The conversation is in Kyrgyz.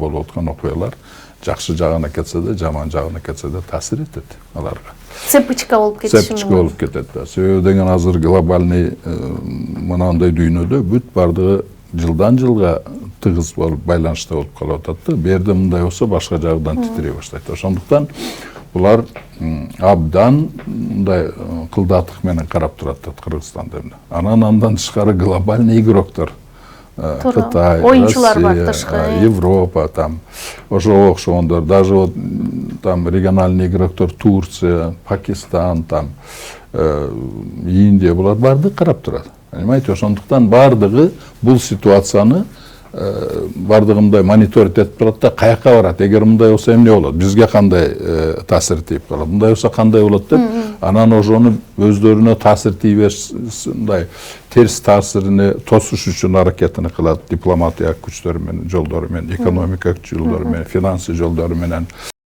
болуп аткан окуялар жакшы жагына кетсе де, жаман жагына кетсе де таасир этет аларга. Цепочка болуп кетиши мүмкүн. Цепочка болуп кетет. Себеби деген азыр глобальный мынандай дүйнөдө бүт бардыгы жылдан жылга тыгыз болуп байланышта болуп калып атат да. Берде мындай болсо башка жагдан титирей баштайт. Ошондуктан булар абдан мындай кылдатык менен карап турат Кыргызстанда. Андан тышкары глобальный игроктор, Кытай, Россия, Европа, там ошого окшогондор, даже вот там региональный игроктор Турция, Пакистан, там Индия, булар бардыгы карап турат. Понимаете, ошондуктан бардыгы бул ситуацияны бардыгы мындай мониторить этип турат да, каяка барат, эгер мындай болсо эмне болот, бизге кандай таасир тийип калат, мындай болсо кандай болот деп, анан ошону өздөрүнө таасир тийбей берсин, мындай терс таасирине тосуш үчүн аракетин кылат, дипломатия күчтөрү менен, жолдору менен, экономика жолдору менен, финансы жолдору менен,